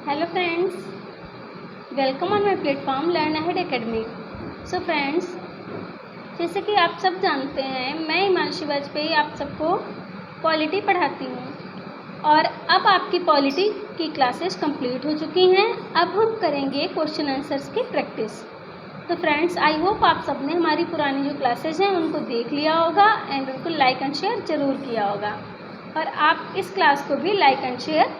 Hello friends, welcome on my platform learn ahead academy. So friends, जैसे कि आप सब जानते हैं, मैं हिमांशी वाजपेयी आप सबको पॉलिटी पढ़ाती हूँ और अब आपकी पॉलिटी की क्लासेस कंप्लीट हो चुकी हैं। अब हम करेंगे क्वेश्चन आंसर्स की प्रैक्टिस। तो फ्रेंड्स, आई होप आप सब ने हमारी पुरानी जो क्लासेस हैं उनको देख लिया होगा एंड उनको लाइक एंड शेयर ज़रूर किया होगा, और आप इस क्लास को भी लाइक एंड शेयर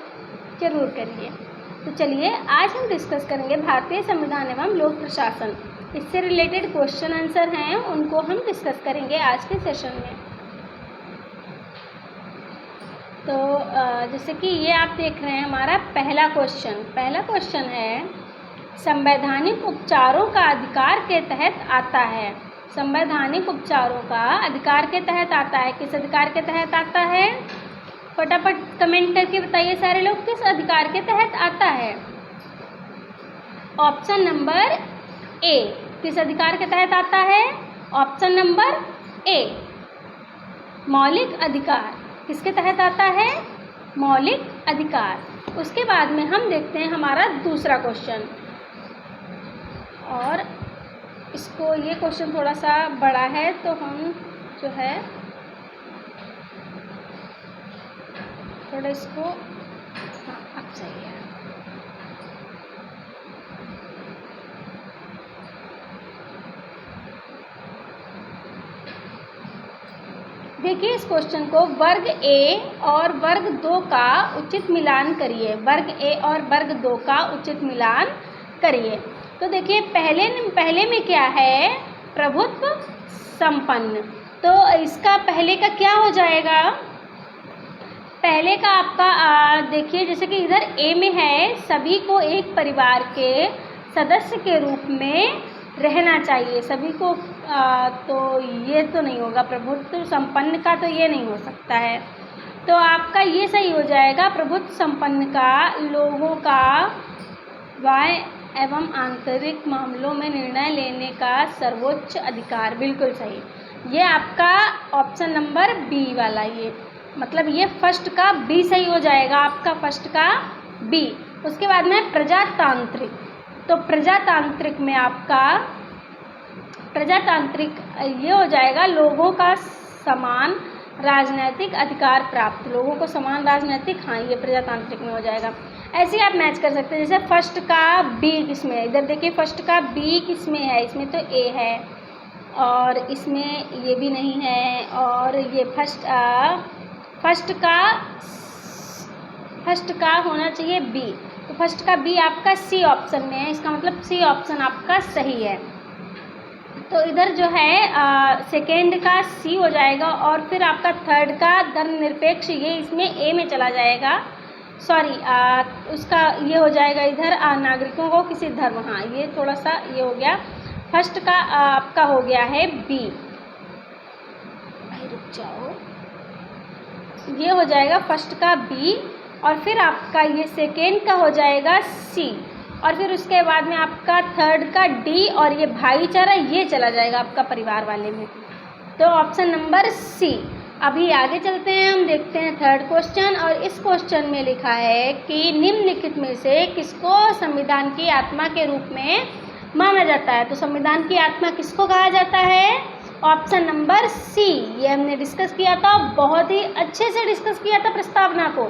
ज़रूर करिए। तो चलिए, आज हम डिस्कस करेंगे भारतीय संविधान एवं लोक प्रशासन। इससे रिलेटेड क्वेश्चन आंसर हैं, उनको हम डिस्कस करेंगे आज के सेशन में। तो जैसे कि ये आप देख रहे हैं, हमारा पहला क्वेश्चन है, संवैधानिक उपचारों का अधिकार के तहत आता है। संवैधानिक उपचारों का अधिकार के तहत आता है। किस अधिकार के तहत आता है? फटाफट कमेंट करके बताइए सारे लोग, किस अधिकार के तहत आता है? Option number A. किस अधिकार के तहत आता है? ऑप्शन नंबर ए, मौलिक अधिकार। किसके तहत आता है? मौलिक अधिकार। उसके बाद में हम देखते हैं हमारा दूसरा क्वेश्चन, और ये क्वेश्चन थोड़ा सा बड़ा है, तो हम जो है थोड़ा इसको, हाँ अब सही है। देखिए, इस क्वेश्चन को वर्ग ए और वर्ग 2 का उचित मिलान करिए। वर्ग ए और वर्ग 2 का उचित मिलान करिए। तो देखिए, पहले में क्या है? प्रभुत्व संपन्न। तो इसका पहले का क्या हो जाएगा? पहले का आपका देखिए, जैसे कि इधर ए में है, सभी को एक परिवार के सदस्य के रूप में रहना चाहिए। सभी को तो ये तो नहीं होगा, प्रभुत्व संपन्न का तो ये नहीं हो सकता है। तो आपका ये सही हो जाएगा, प्रभुत्व संपन्न का लोगों का बाह्य एवं आंतरिक मामलों में निर्णय लेने का सर्वोच्च अधिकार। बिल्कुल सही। ये आपका ऑप्शन नंबर बी वाला, ये मतलब ये फर्स्ट का बी सही हो जाएगा, आपका फर्स्ट का बी। उसके बाद में प्रजातांत्रिक। तो प्रजातांत्रिक में आपका प्रजातांत्रिक ये हो जाएगा, लोगों का समान राजनीतिक अधिकार प्राप्त। लोगों को समान राजनीतिक, हाँ ये प्रजातांत्रिक में हो जाएगा। ऐसे आप मैच कर सकते हैं। जैसे फर्स्ट का बी किस में है? इधर देखिए, फर्स्ट का बी किस में है? इसमें तो ए है, और इसमें ये भी नहीं है, और ये फर्स्ट का होना चाहिए बी। तो फर्स्ट का बी आपका सी ऑप्शन में है, इसका मतलब सी ऑप्शन आपका सही है। तो इधर जो है सेकेंड का सी हो जाएगा, और फिर आपका थर्ड का धर्मनिरपेक्ष, ये इसमें ए में चला जाएगा। सॉरी, उसका ये हो जाएगा इधर नागरिकों को किसी धर्म, हाँ ये थोड़ा सा ये हो गया। फर्स्ट का आपका हो गया है बी। रुक जाओ, ये हो जाएगा फर्स्ट का बी, और फिर आपका ये सेकेंड का हो जाएगा सी, और फिर उसके बाद में आपका थर्ड का डी, और ये भाईचारा ये चला जाएगा आपका परिवार वाले में। तो ऑप्शन नंबर सी। अभी आगे चलते हैं, हम देखते हैं थर्ड क्वेश्चन, और इस क्वेश्चन में लिखा है कि निम्नलिखित में से किसको संविधान की आत्मा के रूप में माना जाता है? तो संविधान की आत्मा किसको कहा जाता है? Option number C. ये हमने डिस्कस किया था, बहुत ही अच्छे से डिस्कस किया था प्रस्तावना को।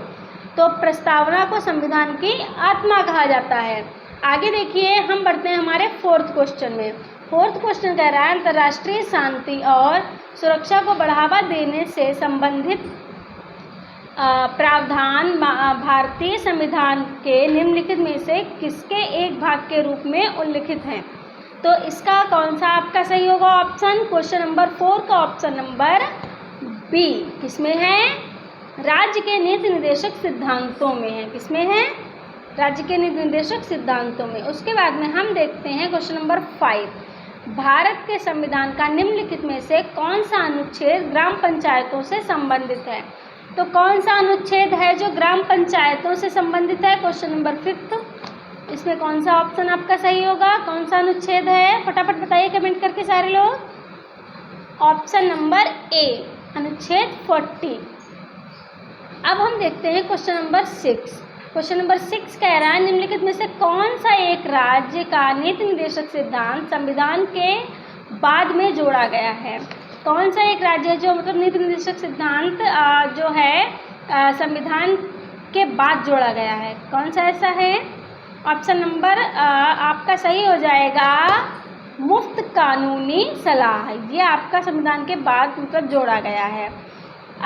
तो प्रस्तावना को संविधान की आत्मा कहा जाता है। आगे देखिए, हम बढ़ते हैं हमारे फोर्थ क्वेश्चन में। फोर्थ क्वेश्चन कह रहा है, अंतर्राष्ट्रीय शांति और सुरक्षा को बढ़ावा देने से संबंधित प्रावधान भारतीय संविधान के निम्नलिखित में से किसके एक भाग के रूप में उल्लिखित हैं? तो इसका कौन सा आपका सही होगा ऑप्शन? क्वेश्चन नंबर 4 का ऑप्शन नंबर बी किसमें है? राज्य के नीति निर्देशक सिद्धांतों में है। किसमें है? राज्य के नीति निर्देशक सिद्धांतों में। उसके बाद में हम देखते हैं क्वेश्चन नंबर 5, भारत के संविधान का निम्नलिखित में से कौन सा अनुच्छेद ग्राम पंचायतों से संबंधित है? तो कौन सा अनुच्छेद है जो ग्राम पंचायतों से संबंधित है? क्वेश्चन नंबर 5, इसमें कौन सा ऑप्शन आपका सही होगा? कौन सा अनुच्छेद है? फटाफट बताइए कमेंट करके सारे लोग। ऑप्शन नंबर ए, अनुच्छेद 40। अब हम देखते हैं क्वेश्चन नंबर 6। क्वेश्चन नंबर 6 कह रहा है निम्नलिखित में से कौन सा एक राज्य का नीति निर्देशक सिद्धांत संविधान के बाद में जोड़ा गया है। कौन सा एक राज्य है जो मतलब नीति निर्देशक सिद्धांत जो है संविधान के बाद जोड़ा गया है, कौन सा ऐसा है। ऑप्शन नंबर आपका सही हो जाएगा मुफ्त कानूनी सलाह, ये आपका संविधान के बाद मतलब जोड़ा गया है।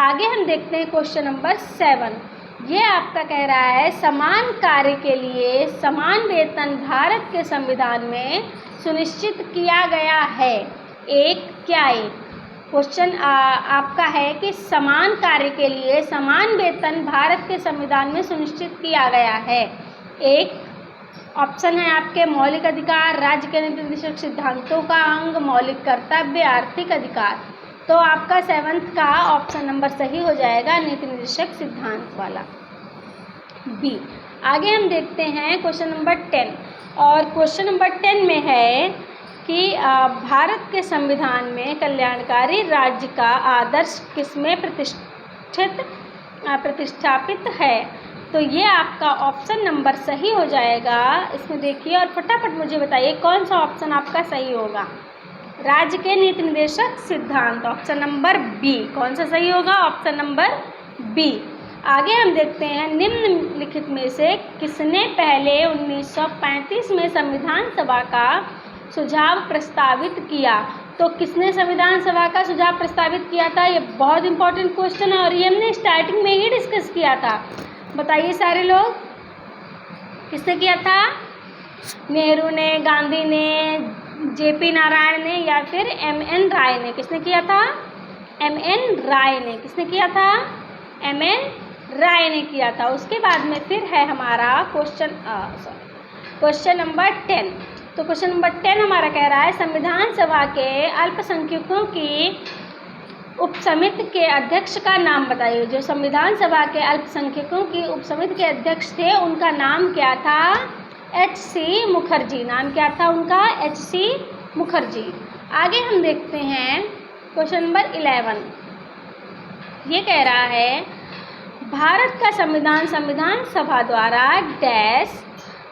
आगे हम देखते हैं क्वेश्चन नंबर 7, ये आपका कह रहा है समान कार्य के लिए समान वेतन भारत के संविधान में सुनिश्चित किया गया है। एक क्या एक क्वेश्चन आपका है कि समान कार्य के लिए समान वेतन भारत के संविधान में सुनिश्चित किया गया है। एक ऑप्शन है आपके मौलिक अधिकार, राज्य के नीति निर्देशक सिद्धांतों का अंग, मौलिक कर्तव्य, आर्थिक अधिकार। तो आपका 7th का ऑप्शन नंबर सही हो जाएगा नीति निर्देशक सिद्धांत वाला बी। आगे हम देखते हैं क्वेश्चन नंबर 10, और क्वेश्चन नंबर 10 में है कि भारत के संविधान में कल्याणकारी राज्य का आदर्श किसमें प्रतिष्ठापित है। तो ये आपका ऑप्शन नंबर सही हो जाएगा। इसमें देखिए और फटाफट मुझे बताइए कौन सा ऑप्शन आपका सही होगा। राज्य के नीति निर्देशक सिद्धांत ऑप्शन नंबर बी, कौन सा सही होगा, ऑप्शन नंबर बी। आगे हम देखते हैं निम्नलिखित में से किसने पहले 1935 में संविधान सभा का सुझाव प्रस्तावित किया। तो किसने संविधान सभा का सुझाव प्रस्तावित किया था, ये बहुत इंपॉर्टेंट क्वेश्चन है और ये हमने स्टार्टिंग में ही डिस्कस किया था। बताइए सारे लोग, किसने किया था, नेहरू ने, गांधी ने, जेपी नारायण ने या फिर एमएन राय ने। किसने किया था, एमएन राय ने। किसने किया था, एमएन राय ने किया था। उसके बाद में फिर है हमारा क्वेश्चन नंबर 10। तो क्वेश्चन नंबर 10 हमारा कह रहा है संविधान सभा के अल्पसंख्यकों की उपसमिति के अध्यक्ष का नाम बताइए। जो संविधान सभा के अल्पसंख्यकों की उपसमिति के अध्यक्ष थे उनका नाम क्या था, एच.सी. मुखर्जी। नाम क्या था उनका, एच.सी. मुखर्जी। आगे हम देखते हैं क्वेश्चन नंबर 11, ये कह रहा है भारत का संविधान सभा द्वारा डैश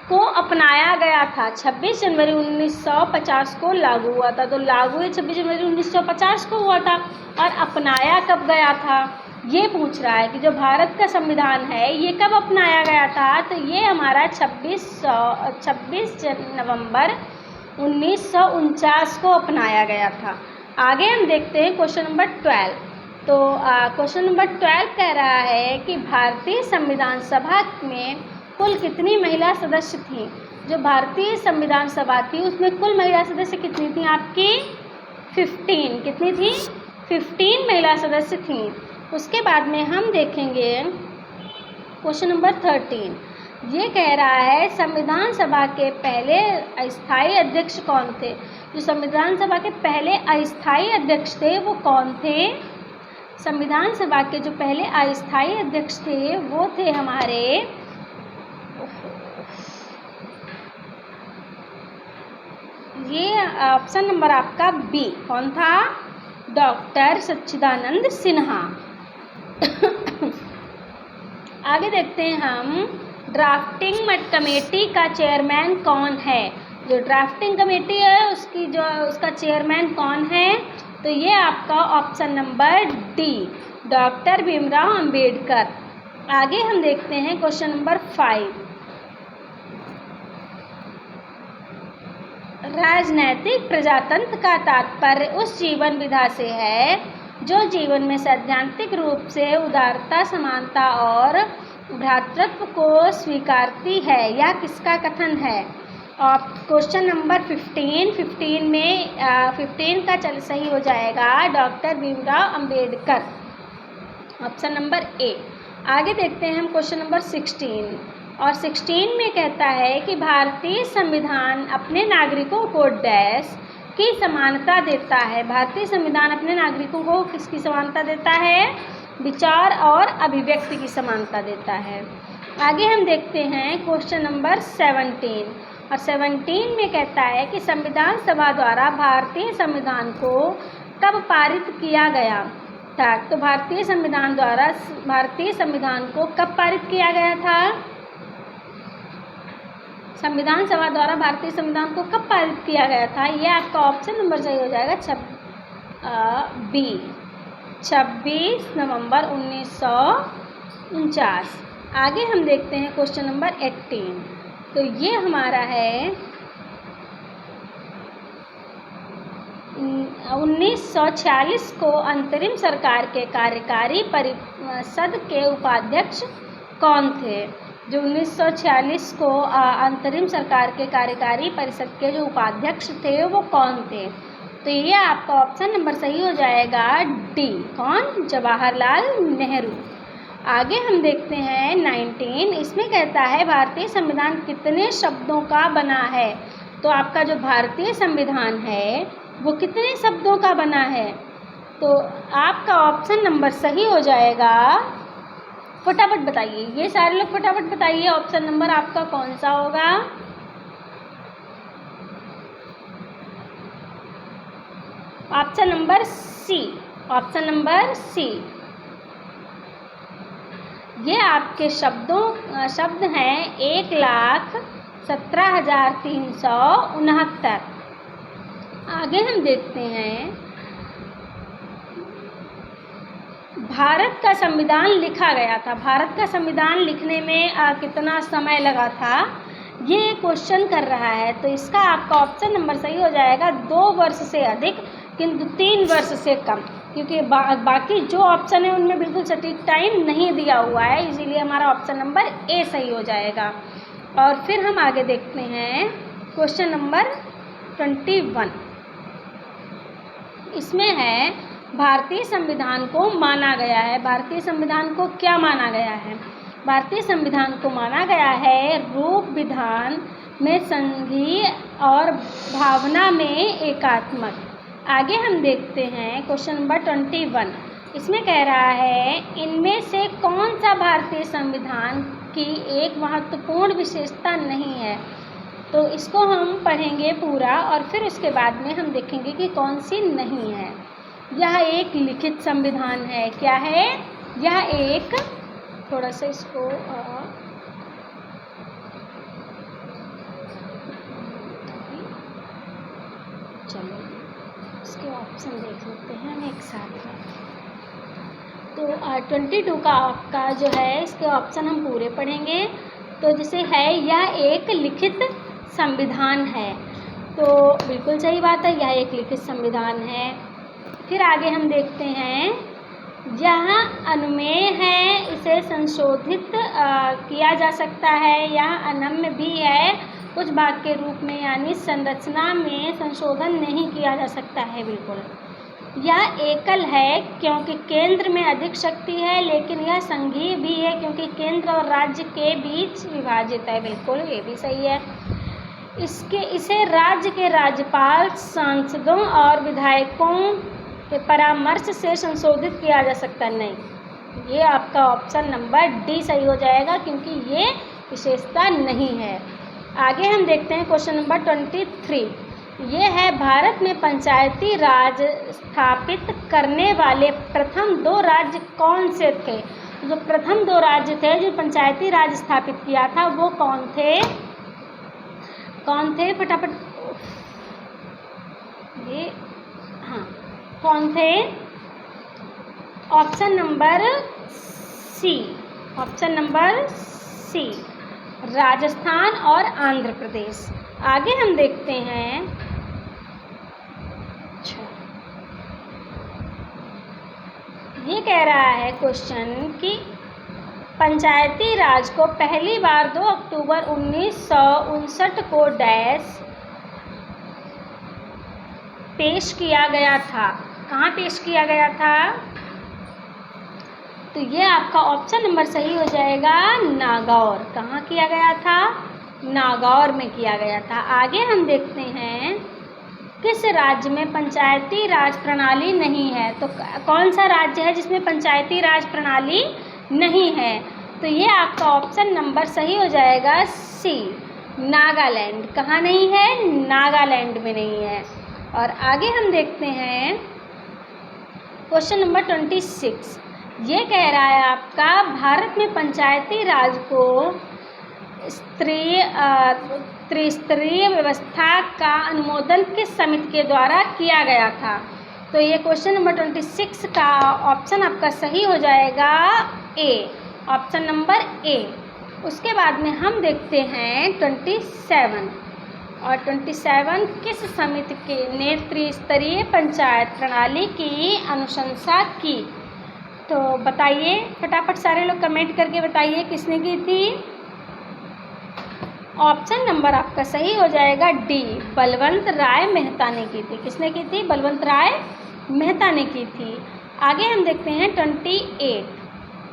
को अपनाया गया था। 26 जनवरी 1950 को लागू हुआ था। तो लागू 26 जनवरी 1950 को हुआ था और अपनाया कब गया था, ये पूछ रहा है कि जो भारत का संविधान है ये कब अपनाया गया था। तो ये हमारा 26 नवंबर 1949 को अपनाया गया था। आगे हम देखते हैं क्वेश्चन नंबर 12। तो क्वेश्चन नंबर 12 कह रहा है कि भारतीय संविधान सभा में कुल कितनी महिला सदस्य थीं। जो भारतीय संविधान सभा थी उसमें कुल महिला सदस्य कितनी थी आपकी, 15। कितनी थी, 15 महिला सदस्य थीं। उसके बाद में हम देखेंगे क्वेश्चन नंबर 13, ये कह रहा है संविधान सभा के पहले अस्थायी अध्यक्ष कौन थे। जो संविधान सभा के पहले अस्थायी अध्यक्ष थे वो कौन थे। संविधान सभा के जो पहले अस्थायी अध्यक्ष थे वो थे हमारे, ये ऑप्शन नंबर आपका बी, कौन था, डॉक्टर सच्चिदानंद सिन्हा। आगे देखते हैं हम ड्राफ्टिंग कमेटी का चेयरमैन कौन है। जो ड्राफ्टिंग कमेटी है उसका चेयरमैन कौन है। तो ये आपका option number D, doctor Bhimrao Ambedkar. आगे हम देखते हैं क्वेश्चन नंबर 5, राजनैतिक प्रजातंत्र का तात्पर्य उस जीवन विधा से है जो जीवन में सैद्धांतिक रूप से उदारता, समानता और भ्रातृत्व को स्वीकारती है। यह किसका कथन है। और क्वेश्चन नंबर 15 में 15 का सही हो जाएगा doctor Bhimrao Ambedkar, option number A. आगे देखते हैं हम क्वेश्चन नंबर 16, और 16 में कहता है कि भारतीय संविधान अपने नागरिकों को डैश की समानता देता है। भारतीय संविधान अपने नागरिकों को किसकी समानता देता है, विचार और अभिव्यक्ति की समानता देता है। आगे हम देखते हैं क्वेश्चन नंबर 17, और 17 में कहता है कि संविधान सभा द्वारा भारतीय संविधान को कब पारित किया गया था। तो भारतीय संविधान को कब पारित किया गया था। संविधान सभा द्वारा भारतीय संविधान को कब पारित किया गया था? ये आपका ऑप्शन नंबर सही हो जाएगा 26 नवंबर 1949। आगे हम देखते हैं क्वेश्चन नंबर 18। तो ये हमारा है 1946 को अंतरिम सरकार के कार्यकारी परिषद के उपाध्यक्ष कौन थे? जो 1946 को अंतरिम सरकार के कार्यकारी परिषद के जो उपाध्यक्ष थे वो कौन थे? तो ये आपका ऑप्शन नंबर सही हो जाएगा डी। कौन? जवाहरलाल नेहरू। आगे हम देखते हैं 19। इसमें कहता है भारतीय संविधान कितने शब्दों का बना है? तो आपका जो भारतीय संविधान है वो कितने शब्दों का बना है? तो आपका ऑप्शन नंबर सही हो जाएगा, फटाफट बताइए, ये सारे लोग फटाफट बताइए ऑप्शन नंबर आपका कौन सा होगा? Option number C. Option number C. ये आपके शब्द हैं 1,17,369। आगे हम देखते हैं भारत का संविधान लिखा गया था। भारत का संविधान लिखने में कितना समय लगा था, ये क्वेश्चन कर रहा है। तो इसका आपका ऑप्शन नंबर सही हो जाएगा 2 वर्ष से अधिक, किंतु 3 वर्ष से कम, क्योंकि बाकी जो ऑप्शन है उनमें बिल्कुल सटीक टाइम नहीं दिया हुआ है, इसीलिए हमारा ऑप्शन नंबर ए सही हो जाएगा। और फिर हम आगे देखते हैं क्वेश्चन नंबर 21। इसमें है भारतीय संविधान को माना गया है। भारतीय संविधान को क्या माना गया है? भारतीय संविधान को माना गया है रूप विधान में संघीय और भावना में एकात्मक। आगे हम देखते हैं क्वेश्चन नंबर 21। इसमें कह रहा है इनमें से कौन सा भारतीय संविधान की एक महत्वपूर्ण विशेषता नहीं है? तो इसको हम पढ़ेंगे पूरा और फिर उसके बाद में हम देखेंगे कि कौन सी नहीं है। यह एक लिखित संविधान है। क्या है? यह एक, थोड़ा सा इसको चलो इसके ऑप्शन देख लेते हैं हम एक साथ। तो 22 का आपका जो है इसके ऑप्शन हम पूरे पढ़ेंगे। तो जैसे है यह एक लिखित संविधान है, तो बिल्कुल सही बात है, यह एक लिखित संविधान है। फिर आगे हम देखते हैं यह अनुमेय है, इसे संशोधित किया जा सकता है, यह अनम्य भी है कुछ भाग के रूप में, यानी संरचना में संशोधन नहीं किया जा सकता है बिल्कुल। यह एकल है क्योंकि केंद्र में अधिक शक्ति है, लेकिन यह संघीय भी है क्योंकि केंद्र और राज्य के बीच विभाजित है। बिल्कुल ये भी सही है। इसे राज्य के राज्यपाल, सांसदों और विधायकों के परामर्श से संशोधित किया जा सकता नहीं। ये आपका ऑप्शन नंबर डी सही हो जाएगा क्योंकि ये विशेषता नहीं है। आगे हम देखते हैं क्वेश्चन नंबर 23। ये है भारत में पंचायती राज स्थापित करने वाले प्रथम 2 राज्य कौन से थे? जो प्रथम 2 राज्य थे जो पंचायती राज स्थापित किया था वो कौन थे? कौन थे? फटाफट ये, हाँ, कौन थे? Option number C. Option number C, Rajasthan और आंध्र प्रदेश। आगे हम देखते हैं ये कह रहा है क्वेश्चन कि पंचायती राज को पहली बार 2 अक्टूबर 1959 को डैश पेश किया गया था। कहाँ पेश किया गया था? तो ये आपका ऑप्शन नंबर सही हो जाएगा नागौर। कहाँ किया गया था? नागौर में किया गया था। आगे हम देखते हैं किस राज्य में पंचायती राज प्रणाली नहीं है? तो कौन सा राज्य है जिसमें पंचायती राज प्रणाली नहीं है? तो ये आपका ऑप्शन नंबर सही हो जाएगा सी, नागालैंड। कहाँ नहीं है? नागालैंड में नहीं है। और आगे हम देखते हैं क्वेश्चन नंबर 26। ये कह रहा है आपका भारत में पंचायती राज को त्रिस्तरीय व्यवस्था का अनुमोदन किस समिति के द्वारा किया गया था? तो ये क्वेश्चन नंबर 26 का ऑप्शन आपका सही हो जाएगा ए, ऑप्शन नंबर ए। उसके बाद में हम देखते हैं 27, और 27 किस समिति ने त्रिस्तरीय पंचायत प्रणाली की अनुशंसा की? तो बताइए फटाफट सारे लोग कमेंट करके बताइए किसने की थी। ऑप्शन नंबर आपका सही हो जाएगा डी, बलवंत राय मेहता ने की थी। किसने की थी? बलवंत राय मेहता ने की थी। आगे हम देखते हैं 28,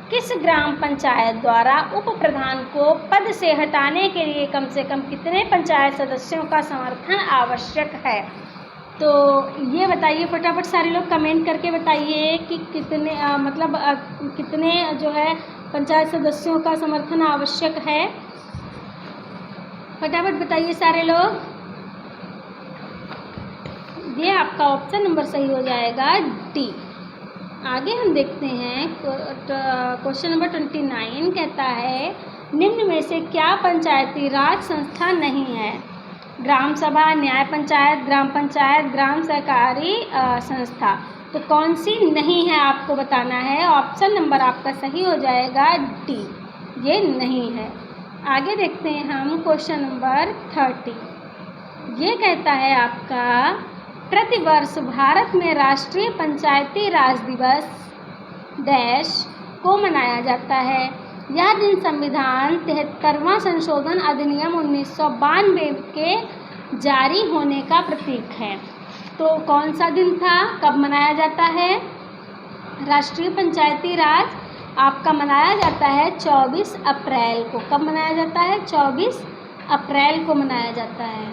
किस ग्राम पंचायत द्वारा उप प्रधान को पद से हटाने के लिए कम से कम कितने पंचायत सदस्यों का समर्थन आवश्यक है? तो ये बताइए फटाफट सारे लोग कमेंट करके बताइए कि कितने कितने जो है पंचायत सदस्यों का समर्थन आवश्यक है। फटाफट बताइए सारे लोग। ये आपका ऑप्शन नंबर सही हो जाएगा डी। आगे हम देखते हैं क्वेश्चन नंबर 29 कहता है निम्न में से क्या पंचायती राज संस्था नहीं है? ग्राम सभा, न्याय पंचायत, ग्राम पंचायत, ग्राम सहकारी संस्था। तो कौन सी नहीं है आपको बताना है। ऑप्शन नंबर आपका सही हो जाएगा डी, ये नहीं है। आगे देखते हैं हम क्वेश्चन नंबर 30। ये कहता है आपका प्रतिवर्ष भारत में राष्ट्रीय पंचायती राज दिवस डैश को मनाया जाता है। यह दिन संविधान 73वां संशोधन अधिनियम 1992 के जारी होने का प्रतीक है। तो कौन सा दिन था, कब मनाया जाता है? राष्ट्रीय पंचायती राज आपका मनाया जाता है 24 अप्रैल को। कब मनाया जाता है? 24 अप्रैल को मनाया जाता है।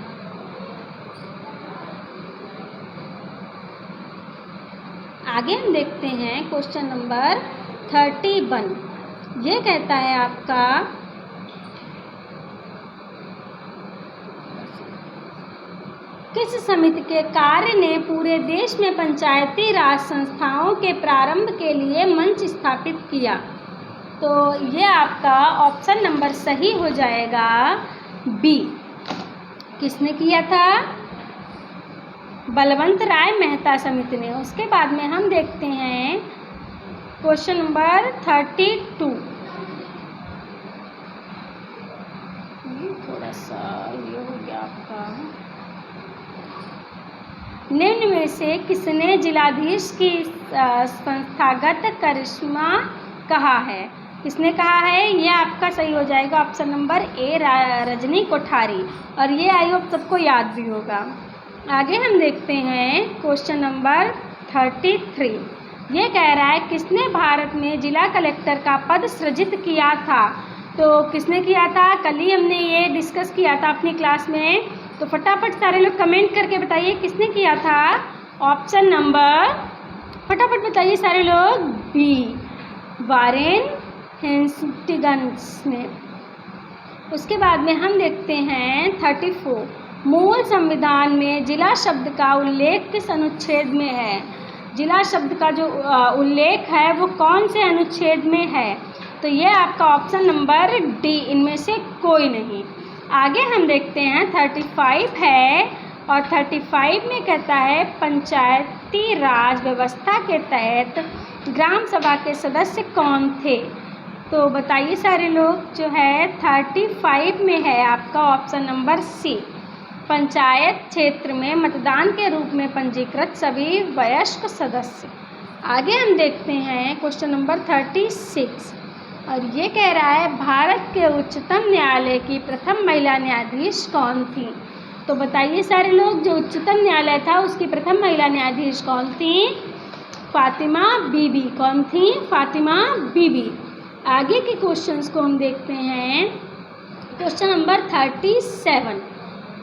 आगे हम देखते हैं क्वेश्चन नंबर 31। ये कहता है आपका किस समिति के कार्य ने पूरे देश में पंचायती राज संस्थाओं के प्रारंभ के लिए मंच स्थापित किया? तो ये आपका ऑप्शन नंबर सही हो जाएगा बी। किसने किया था? बलवंत राय मेहता समिति ने। उसके बाद में हम देखते हैं क्वेश्चन नंबर 32। थोड़ा सा ये हो गया आपका। निम्न में से किसने जिलाधीश की संस्थागत करिश्मा कहा है? किसने कहा है? ये आपका सही हो जाएगा option number A, Rajni Kothari. और ये आई होप सबको याद भी होगा। आगे हम देखते हैं क्वेश्चन नंबर 33। ये कह रहा है किसने भारत में जिला कलेक्टर का पद सृजित किया था? तो किसने किया था? कल ही हमने ये डिस्कस किया था अपनी क्लास में। तो फटाफट सारे लोग कमेंट करके बताइए किसने किया था। ऑप्शन नंबर फटाफट बताइए सारे लोग बी, वारेन हेस्टिंग्स ने। उसके बाद में हम देखते हैं 34। मूल संविधान में जिला शब्द का उल्लेख किस अनुच्छेद में है? जिला शब्द का जो उल्लेख है वो कौन से अनुच्छेद में है? तो ये आपका ऑप्शन नंबर डी, इनमें से कोई नहीं। आगे हम देखते हैं 35 है, और 35 में कहता है पंचायती राज व्यवस्था के तहत ग्राम सभा के सदस्य कौन थे? तो बताइए सारे लोग। जो है 35 में है आपका ऑप्शन नंबर सी, पंचायत क्षेत्र में मतदान के रूप में पंजीकृत सभी वयस्क सदस्य। आगे हम देखते हैं क्वेश्चन नंबर 36, और ये कह रहा है भारत के उच्चतम न्यायालय की प्रथम महिला न्यायाधीश कौन थी? तो बताइए सारे लोग, जो उच्चतम न्यायालय था उसकी प्रथम महिला न्यायाधीश कौन थी? फातिमा बीबी। कौन थी? फातिमा बीबी। आगे के क्वेश्चंस को हम देखते हैं क्वेश्चन नंबर 37,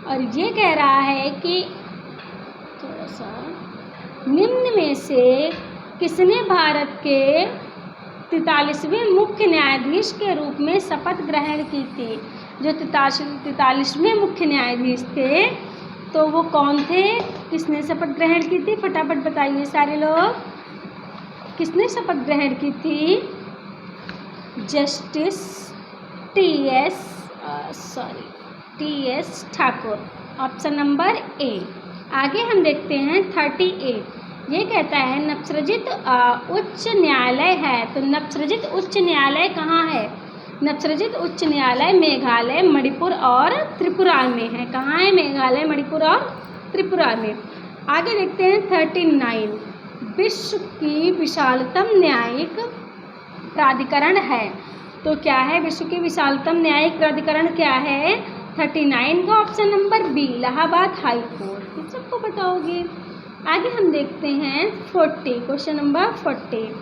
और ये कह रहा है कि थोड़ा सा निम्न में से किसने भारत के 43वें मुख्य न्यायाधीश के रूप में शपथ ग्रहण की थी? जो 43वें मुख्य न्यायाधीश थे तो वो कौन थे? किसने शपथ ग्रहण की थी? फटाफट बताइए सारे लोग, किसने शपथ ग्रहण की थी? Justice T.S.. T.S. Thakur, option number A. आगे हम देखते हैं 38। ये कहता है नवसृजित उच्च न्यायालय है, तो नवसृजित उच्च न्यायालय कहाँ है? नवसृजित उच्च न्यायालय मेघालय, मणिपुर और त्रिपुरा में है। कहाँ है? मेघालय, मणिपुर और त्रिपुरा में। आगे देखते हैं 39। विश्व की विशालतम न्यायिक प्राधिकरण है, तो क्या है विश्व की विशालतम न्यायिक प्राधिकरण? क्या है? 39 का option number B, Allahabad high court. तुम सबको पता होगी। आगे हम देखते हैं 40, क्वेश्चन नंबर 40।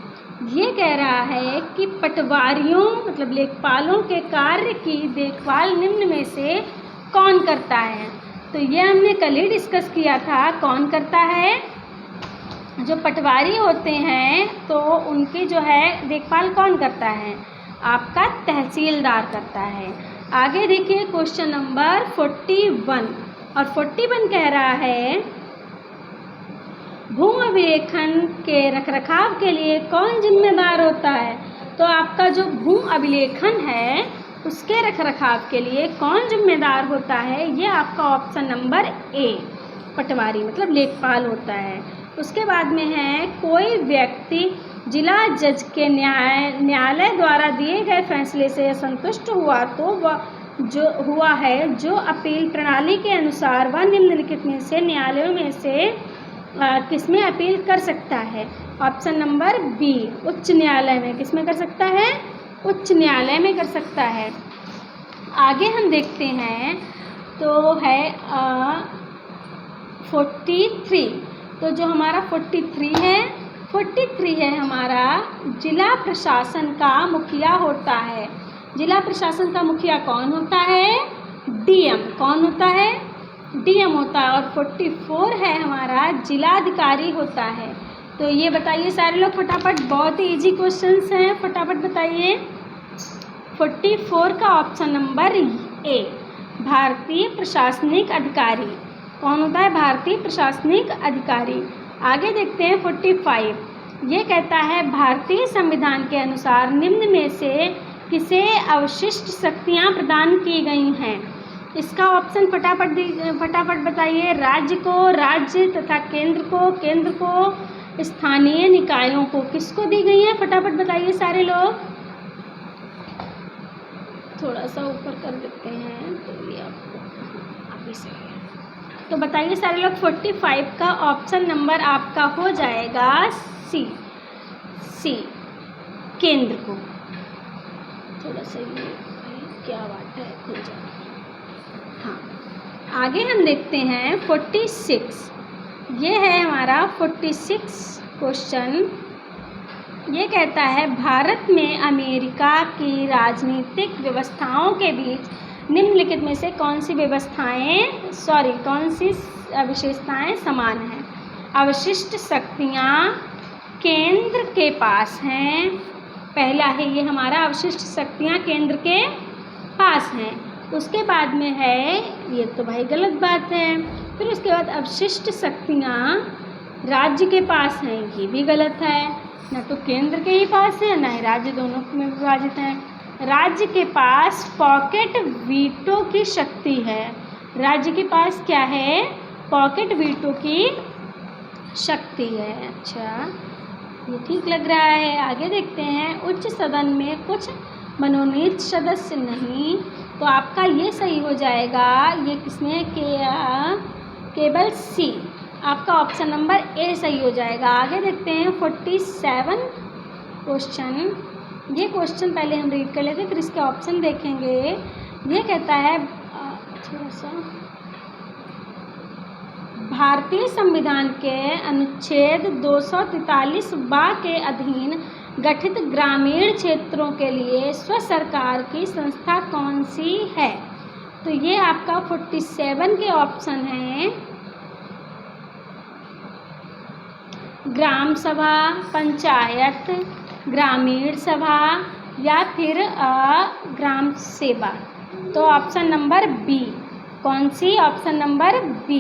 ये कह रहा है कि पटवारियों मतलब लेखपालों के कार्य की देखभाल निम्न में से कौन करता है? तो ये हमने कल ही डिस्कस किया था। कौन करता है? जो पटवारी होते हैं तो उनकी जो है देखभाल कौन करता है? आपका तहसीलदार करता है। आगे देखिए क्वेश्चन नंबर 41, और 41 कह रहा है भू अभिलेखन के रखरखाव के लिए कौन जिम्मेदार होता है? तो आपका जो भू अभिलेखन है उसके रखरखाव के लिए कौन जिम्मेदार होता है? ये आपका ऑप्शन नंबर ए, पटवारी मतलब लेखपाल होता है। उसके बाद में है कोई व्यक्ति जिला जज के न्यायालय द्वारा दिए गए फैसले से असंतुष्ट हुआ तो वह जो अपील प्रणाली के अनुसार वह निम्नलिखित में से न्यायालयों में से किसमें अपील कर सकता है? ऑप्शन नंबर बी, उच्च न्यायालय में। किसमें कर सकता है? उच्च न्यायालय में कर सकता है। आगे हम देखते हैं तो है 43। तो जो हमारा 43 है हमारा जिला प्रशासन का मुखिया होता है। जिला प्रशासन का मुखिया कौन होता है? डीएम। कौन होता है? डीएम होता है। और 44 है हमारा जिलाधिकारी होता है। तो ये बताइए सारे लोग फटाफट, बहुत ही इजी क्वेश्चंस हैं, फटाफट बताइए। 44 का ऑप्शन नंबर ए, भारतीय प्रशासनिक अधिकारी। कौन होता है? भारतीय प्रशासनिक अधिकारी। आगे देखते हैं 45। ये कहता है भारतीय संविधान के अनुसार निम्न में से किसे अवशिष्ट शक्तियाँ प्रदान की गई हैं? इसका ऑप्शन फटाफट बताइए। राज्य को राज्य तथा केंद्र को स्थानीय निकायों को किसको दी गई है? फटाफट बताइए सारे लोग। थोड़ा सा ऊपर कर देते हैं तो ये आपको अभी सही है। तो बताइए सारे लोग 45 का ऑप्शन नंबर आपका हो जाएगा सी, केंद्र को। थोड़ा सा ये क्या बात है, खुल जाए। हाँ, आगे हम देखते हैं 46। ये है हमारा 46 क्वेश्चन। ये कहता है भारत में अमेरिका की राजनीतिक व्यवस्थाओं के बीच निम्नलिखित में से कौन सी विशेषताएं समान हैं? अवशिष्ट शक्तियाँ केंद्र के पास हैं। पहला है ये हमारा अवशिष्ट शक्तियाँ केंद्र के पास हैं। उसके बाद में है, ये तो भाई गलत बात है। फिर उसके बाद अवशिष्ट शक्तियाँ राज्य के पास हैं, ये भी गलत है। न तो केंद्र के ही पास है, न ही राज्य, दोनों में विभाजित हैं। राज्य के पास पॉकेट वीटो की शक्ति है। राज्य के पास क्या है? पॉकेट वीटो की शक्ति है। अच्छा, ये ठीक लग रहा है। आगे देखते हैं उच्च सदन में कुछ मनोनीत सदस्य नहीं, तो आपका ये सही हो जाएगा। ये किसमें केवल सी, आपका ऑप्शन नंबर ए सही हो जाएगा। आगे देखते हैं 47 क्वेश्चन। ये क्वेश्चन पहले हम रीड कर लेते हैं, फिर इसके ऑप्शन देखेंगे। ये कहता है थोड़ा सा, भारतीय संविधान के अनुच्छेद 243 के अधीन गठित ग्रामीण क्षेत्रों के लिए स्व सरकार की संस्था कौन सी है? तो ये आपका 47 के ऑप्शन हैं ग्राम सभा, पंचायत, ग्रामीण सभा या फिर ग्राम सेवा। तो ऑप्शन नंबर बी, कौन सी? Option number B,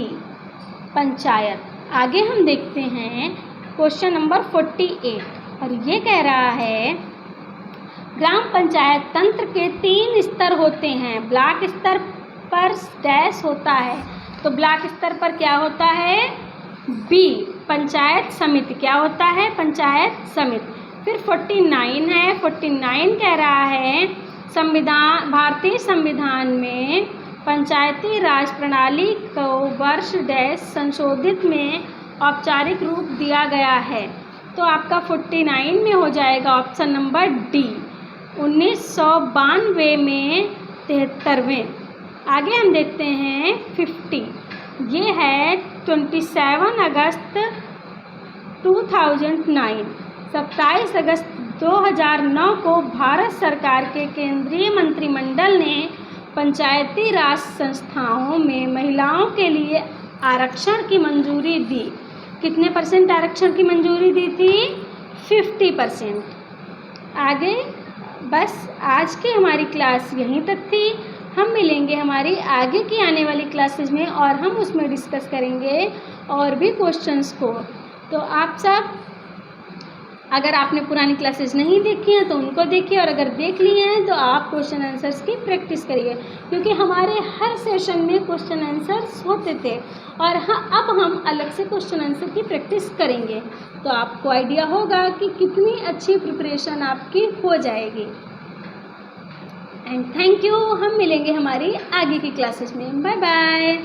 panchayat. आगे हम देखते हैं क्वेश्चन नंबर 48, और ये कह रहा है ग्राम पंचायत तंत्र के 3 स्तर होते हैं। ब्लॉक स्तर पर डैश होता है, तो ब्लॉक स्तर पर क्या होता है? बी, पंचायत समिति। क्या होता है? पंचायत समिति। फिर 49 है, 49 कह रहा है भारतीय संविधान में पंचायती राज प्रणाली को वर्ष डैश संशोधित में औपचारिक रूप दिया गया है, तो आपका 49 में हो जाएगा ऑप्शन नंबर डी, 1992 में 73वें। आगे हम देखते हैं 50, ये है 27 अगस्त 2009, 27 अगस्त 2009 को भारत सरकार के केंद्रीय मंत्रिमंडल ने पंचायती राज संस्थाओं में महिलाओं के लिए आरक्षण की मंजूरी दी। कितने % आरक्षण की मंजूरी दी थी? 50%। आगे बस आज की हमारी क्लास यहीं तक थी। हम मिलेंगे हमारी आगे की आने वाली क्लासेस में और हम उसमें डिस्कस करेंगे और भी क्वेश्चंस को। तो आप सब, अगर आपने पुरानी क्लासेस नहीं देखी हैं तो उनको देखिए, और अगर देख लिए हैं तो आप क्वेश्चन आंसर्स की प्रैक्टिस करिए, क्योंकि हमारे हर सेशन में क्वेश्चन आंसर्स होते थे और हाँ, अब हम अलग से क्वेश्चन आंसर की प्रैक्टिस करेंगे, तो आपको आइडिया होगा कि कितनी अच्छी प्रिपरेशन आपकी हो जाएगी। And thank you. हम मिलेंगे हमारी आगे की क्लासेस में। Bye bye.